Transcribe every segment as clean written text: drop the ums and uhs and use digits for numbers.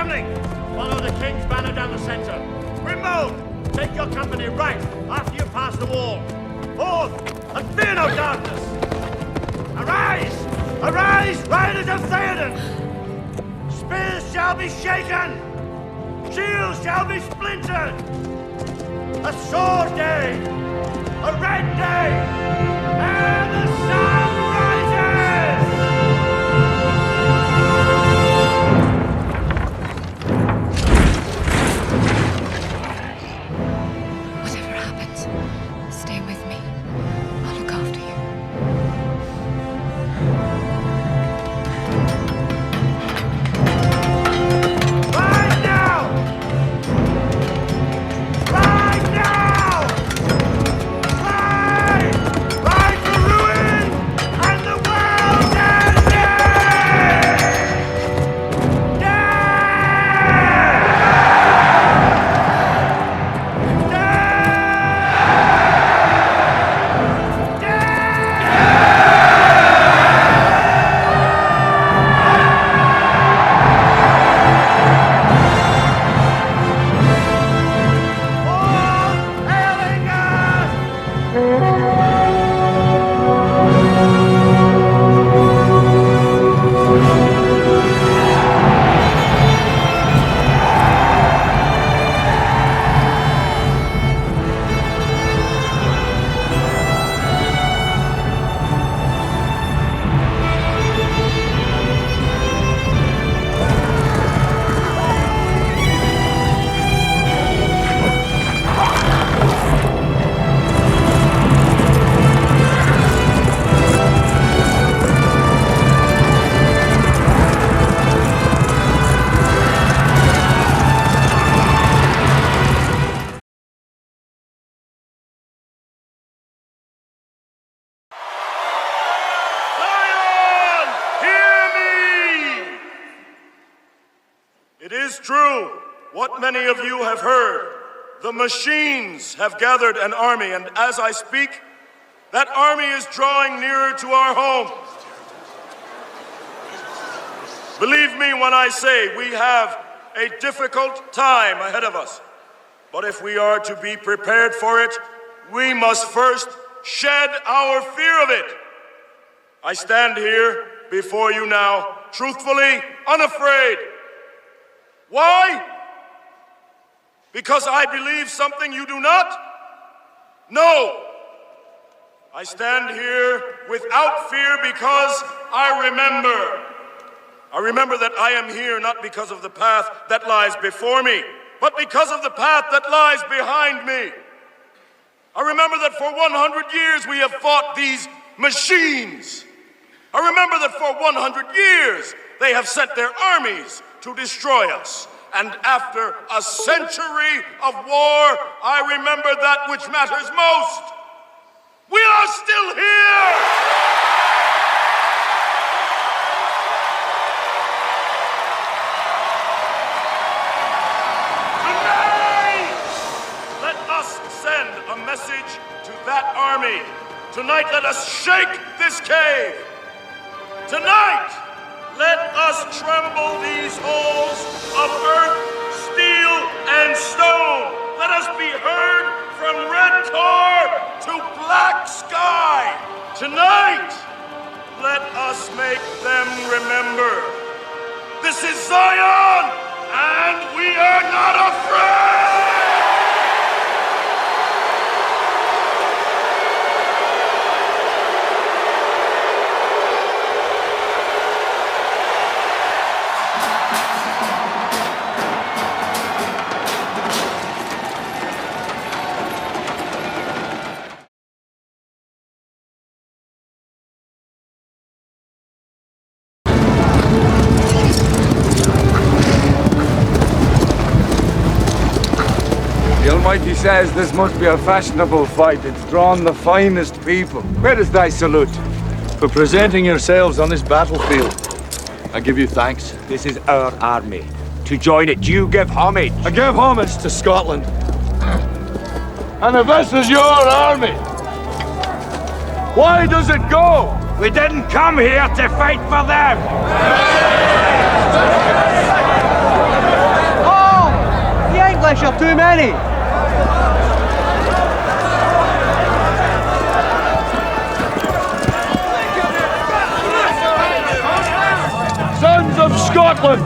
Gamling, follow the king's banner down the center. Grimmauld, take your company right after you pass the wall. Forth, and fear no darkness. Arise! Arise, riders of Theoden! Spears shall be shaken! Shields shall be splintered! A sword day! A red day! And the sun rises! Whatever happens, stay with me. I'll look after you. Right now! Right now! Ride! Ride for ruin and the world's ending! Zion, hear me! It is true, what many of you have heard. The machines have gathered an army, and as I speak, that army is drawing nearer to our home. Believe me when I say we have a difficult time ahead of us. But if we are to be prepared for it, we must first shed our fear of it. I stand here before you now, truthfully, unafraid. Why? Because I believe something you do not? No. I stand here without fear because I remember. I remember that I am here not because of the path that lies before me, but because of the path that lies behind me. I remember that for 100 years we have fought these machines. I remember that for 100 years they have sent their armies to destroy us. And after a century of war, I remember that which matters most. We are still here! Tonight, let us send a message to that army. Tonight, let us shake this cave. Tonight, let us tremble these halls of earth, steel, and stone. Let us be heard from red tar to black sky. Tonight, let us make them remember. This is Zion, and we are not afraid! The Almighty says this must be a fashionable fight. It's drawn the finest people. Where is thy salute? For presenting yourselves on this battlefield, I give you thanks. This is our army. To join it, you give homage. I give homage to Scotland. And if this is your army, why does it go? We didn't come here to fight for them. English are too many. Sons of Scotland,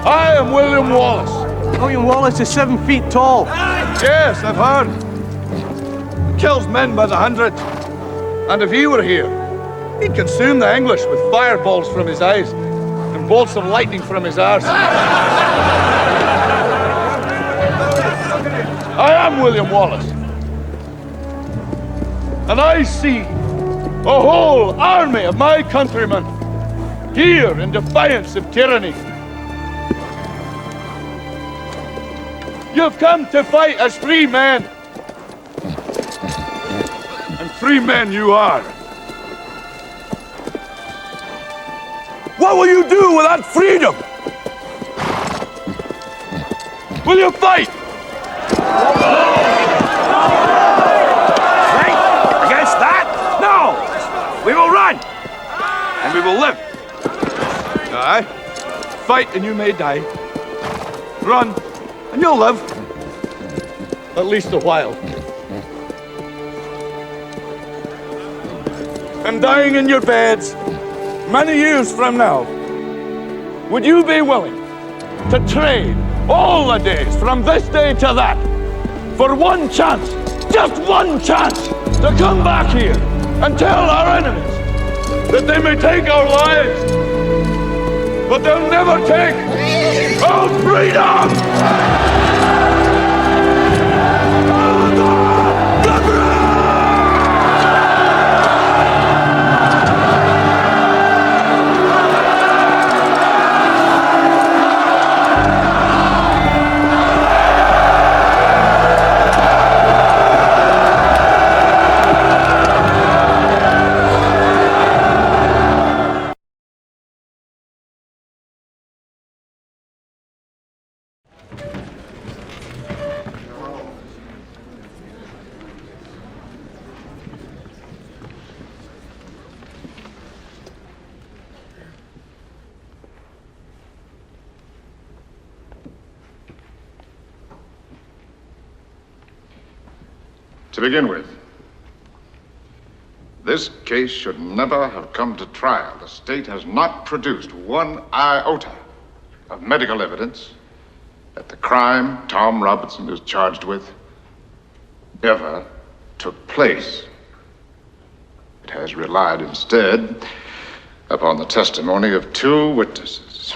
I am William Wallace. William Wallace is 7 feet tall. Yes, I've heard. He kills men by the hundred. And if he were here, he'd consume the English with fireballs from his eyes and bolts of lightning from his arse. I am William Wallace. And I see a whole army of my countrymen here in defiance of tyranny. You've come to fight as free men. And free men you are. What will you do without freedom? Will you fight? Fight against that? No! We will run! And we will live. Aye. Fight and you may die. Run and you'll live. At least a while. And dying in your beds many years from now, would you be willing to trade all the days from this day to that for one chance, just one chance, to come back here and tell our enemies that they may take our lives, but they'll never take our freedom! To begin with, this case should never have come to trial. The state has not produced one iota of medical evidence that the crime Tom Robinson is charged with ever took place. It has relied instead upon the testimony of 2 witnesses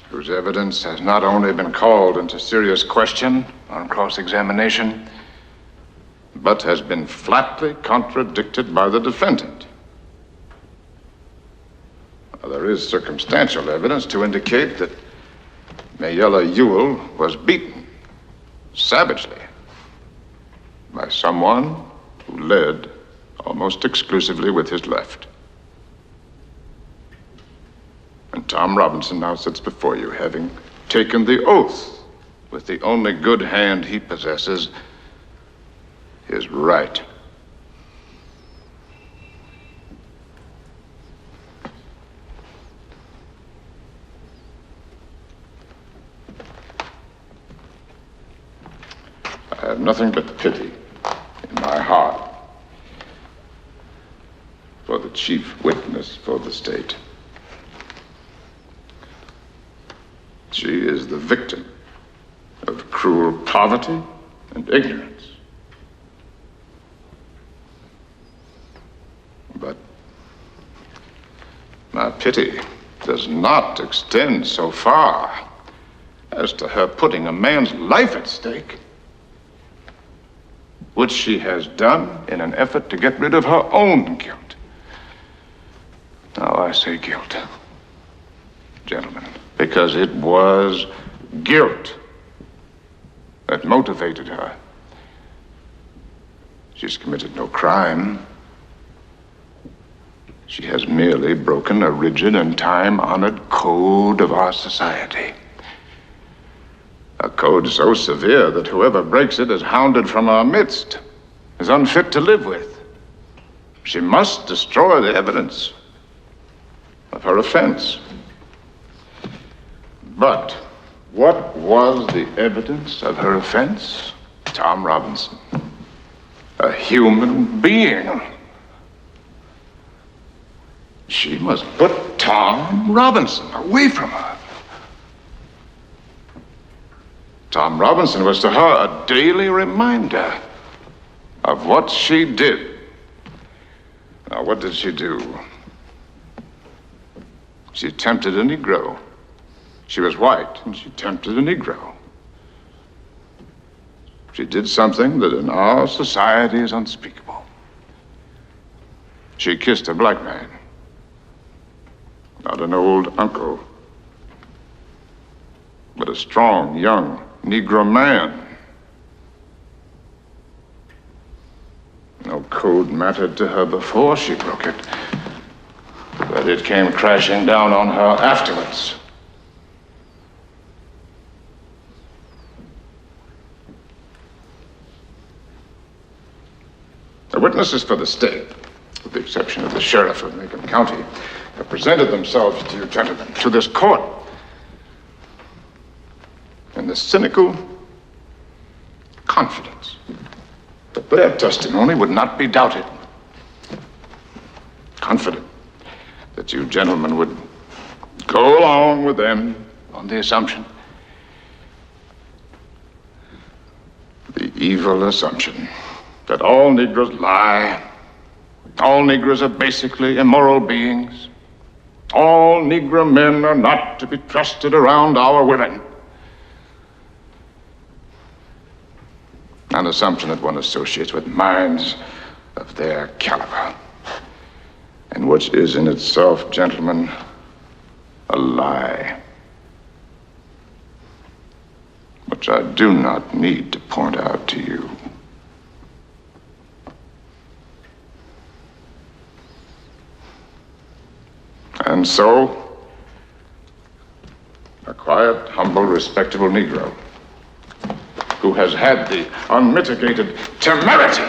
whose evidence has not only been called into serious question on cross-examination, but has been flatly contradicted by the defendant. Now, there is circumstantial evidence to indicate that Mayella Ewell was beaten savagely by someone who led almost exclusively with his left. And Tom Robinson now sits before you, having taken the oath with the only good hand he possesses, his right. I have nothing but pity in my heart for the chief witness for the state. She is the victim of cruel poverty and ignorance. But my pity does not extend so far as to her putting a man's life at stake, which she has done in an effort to get rid of her own guilt. Now I say guilt, gentlemen, because it was guilt that motivated her. She's committed no crime. She has merely broken a rigid and time-honored code of our society. A code so severe that whoever breaks it is hounded from our midst, is unfit to live with. She must destroy the evidence of her offense. But What was the evidence of her offense? Tom Robinson. A human being. She must put Tom Robinson away from her. Tom Robinson was to her a daily reminder of what she did. Now, what did she do? She tempted a Negro. She was white, and she tempted a Negro. She did something that in our society is unspeakable. She kissed a black man, not an old uncle, but a strong, young Negro man. No code mattered to her before she broke it, but it came crashing down on her afterwards. The witnesses for the state, with the exception of the sheriff of Macon County, have presented themselves to you gentlemen, to this court, in the cynical confidence that their testimony would not be doubted. Confident that you gentlemen would go along with them on the assumption, the evil assumption, that all Negroes lie, all Negroes are basically immoral beings, all Negro men are not to be trusted around our women. An assumption that one associates with minds of their caliber, and which is in itself, gentlemen, a lie, which I do not need to point out to you. And so, a quiet, humble, respectable Negro who has had the unmitigated temerity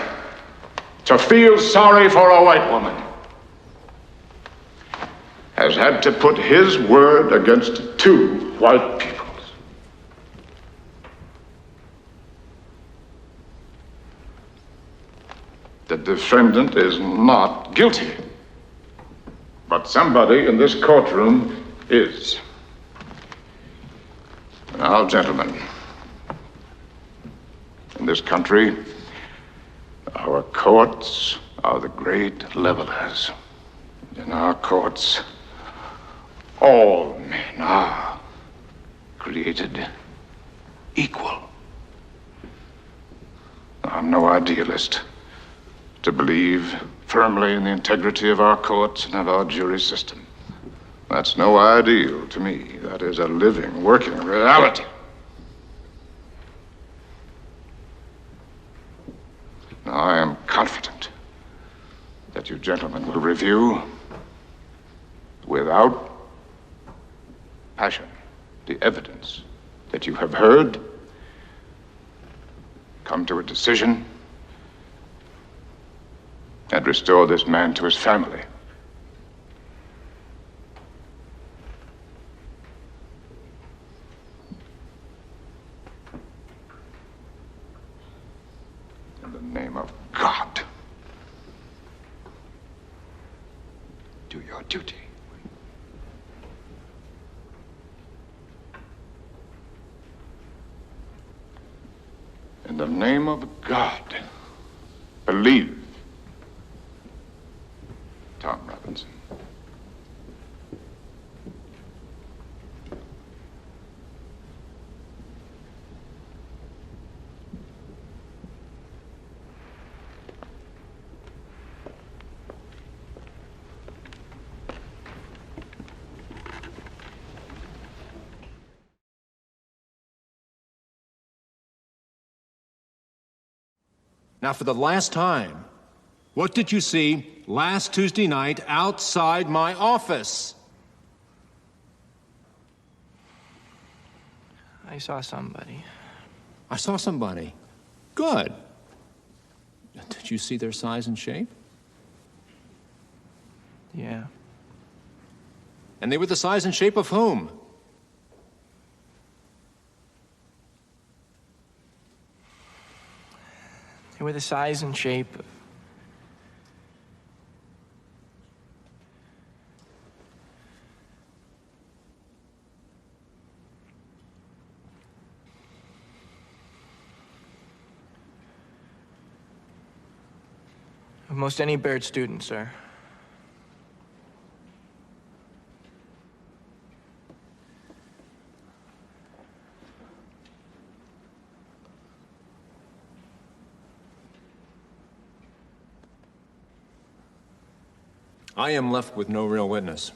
to feel sorry for a white woman has had to put his word against two white peoples. The defendant is not guilty, but somebody in this courtroom is. Now, gentlemen, in this country, our courts are the great levelers. In our courts, all men are created equal. I'm no idealist to believe firmly in the integrity of our courts and of our jury system. That's no ideal to me. That is a living, working reality. Now, I am confident that you gentlemen will review, without passion, the evidence that you have heard, come to a decision, and restore this man to his family. In the name of God, do your duty. In the name of God, believe Tom Robinson. Now, for the last time, what did you see last Tuesday night outside my office? I saw somebody. I saw somebody. Good. Did you see their size and shape? Yeah. And they were the size and shape of whom? They were the size and shape of most any Baird student, sir. I am left with no real witness.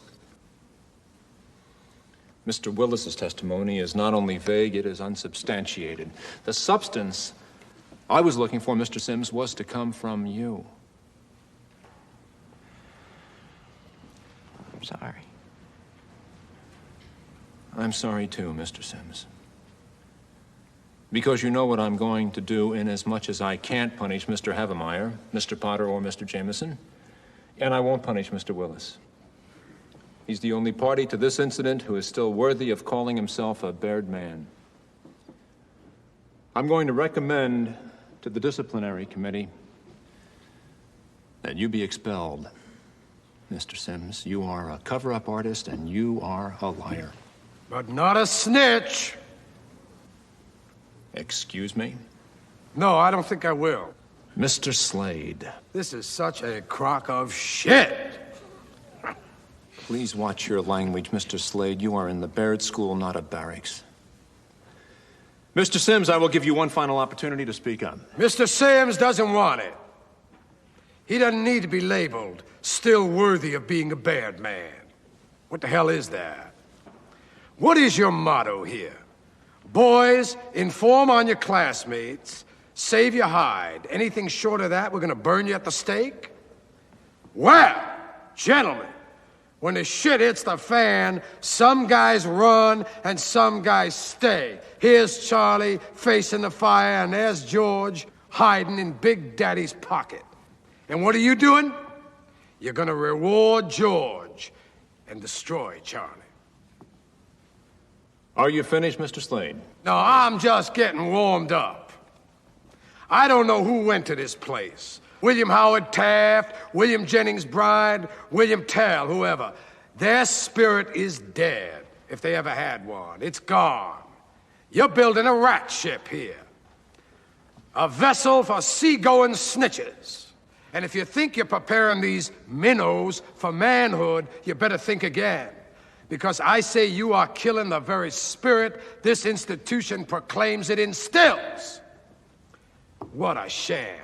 Mr. Willis's testimony is not only vague, it is unsubstantiated. The substance I was looking for, Mr. Sims, was to come from you. I'm sorry. I'm sorry too, Mr. Sims. Because you know what I'm going to do, inasmuch as I can't punish Mr. Havemeyer, Mr. Potter, or Mr. Jameson, and I won't punish Mr. Willis. He's the only party to this incident who is still worthy of calling himself a Baird man. I'm going to recommend to the disciplinary committee that you be expelled. Mr. Sims, you are a cover-up artist and you are a liar. But not a snitch. Excuse me? No, I don't think I will. Mr. Slade. This is such a crock of shit. Please watch your language, Mr. Slade. You are in the Baird School, not a barracks. Mr. Sims, I will give you one final opportunity to speak up. Mr. Sims doesn't want it. He doesn't need to be labeled still worthy of being a Baird man. What the hell is that? What is your motto here? Boys, inform on your classmates, save your hide. Anything short of that, we're gonna burn you at the stake? Well, gentlemen, when the shit hits the fan, some guys run and some guys stay. Here's Charlie facing the fire, and there's George hiding in Big Daddy's pocket. And what are you doing? You're gonna reward George and destroy Charlie. Are you finished, Mr. Slade? No, I'm just getting warmed up. I don't know who went to this place. William Howard Taft, William Jennings Bryan, William Tell, whoever. Their spirit is dead, if they ever had one. It's gone. You're building a rat ship here. A vessel for seagoing snitches. And if you think you're preparing these minnows for manhood, you better think again. Because I say you are killing the very spirit this institution proclaims it instills. What a sham.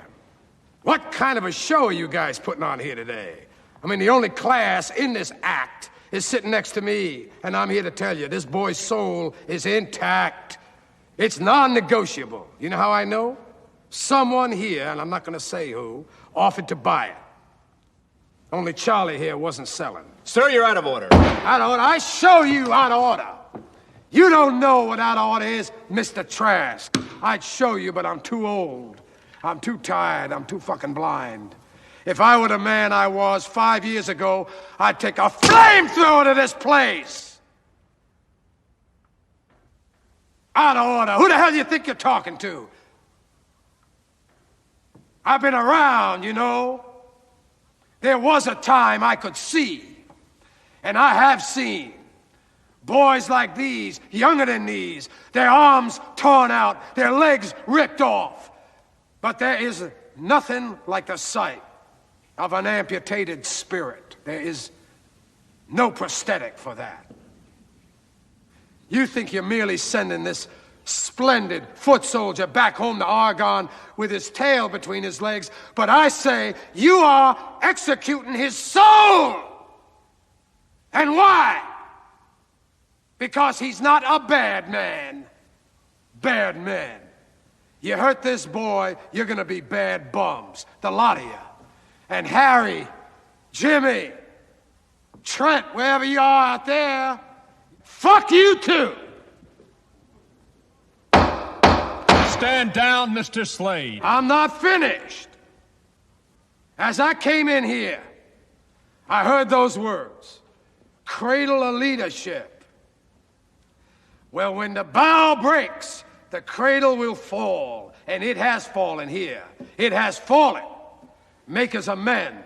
What kind of a show are you guys putting on here today? I mean, the only class in this act is sitting next to me, and I'm here to tell you, this boy's soul is intact. It's non-negotiable. You know how I know? Someone here, and I'm not gonna say who, offered to buy it. Only Charlie here wasn't selling. Sir, you're out of order. Out of order? I show you out of order. You don't know what out of order is, Mr. Trask. I'd show you, but I'm too old. I'm too tired. I'm too fucking blind. If I were the man I was 5 years ago, I'd take a flamethrower to this place. Out of order. Who the hell do you think you're talking to? I've been around, you know. There was a time I could see, and I have seen boys like these, younger than these, their arms torn out, their legs ripped off. But there is nothing like the sight of an amputated spirit. There is no prosthetic for that. You think you're merely sending this splendid foot soldier back home to Argonne with his tail between his legs, but I say you are executing his soul. And why? Because he's not a bad man. Bad men. You hurt this boy, you're gonna be bad bums. The lot of you. And Harry, Jimmy, Trent, wherever you are out there, fuck you too. Stand down, Mr. Slade. I'm not finished. As I came in here, I heard those words. Cradle of leadership. Well, when the bow breaks, the cradle will fall, and it has fallen here. It has fallen. Makers of men,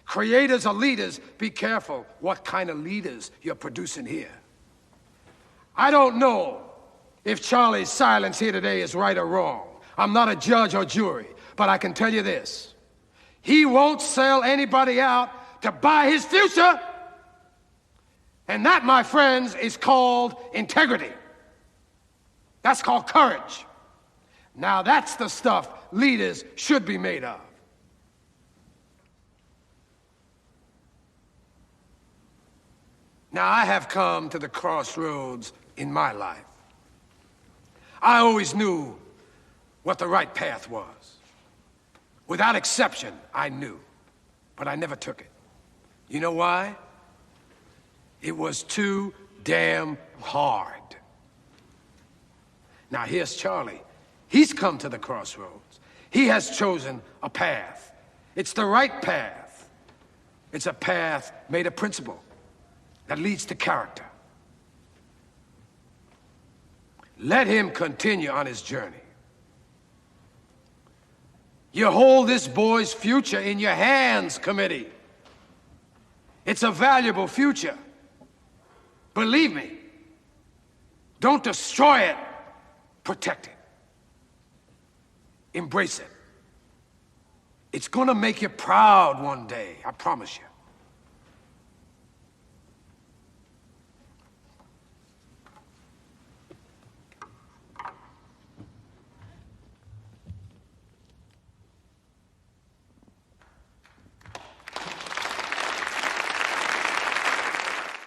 creators of leaders, be careful what kind of leaders you're producing here. I don't know if Charlie's silence here today is right or wrong. I'm not a judge or jury, but I can tell you this. He won't sell anybody out to buy his future. And that, my friends, is called integrity. That's called courage. Now that's the stuff leaders should be made of. Now, I have come to the crossroads in my life. I always knew what the right path was. Without exception, I knew, but I never took it. You know why? It was too damn hard. Now, here's Charlie. He's come to the crossroads. He has chosen a path. It's the right path. It's a path made of principle that leads to character. Let him continue on his journey. You hold this boy's future in your hands, committee. It's a valuable future. Believe me, don't destroy it, protect it. Embrace it. It's gonna make you proud one day, I promise you.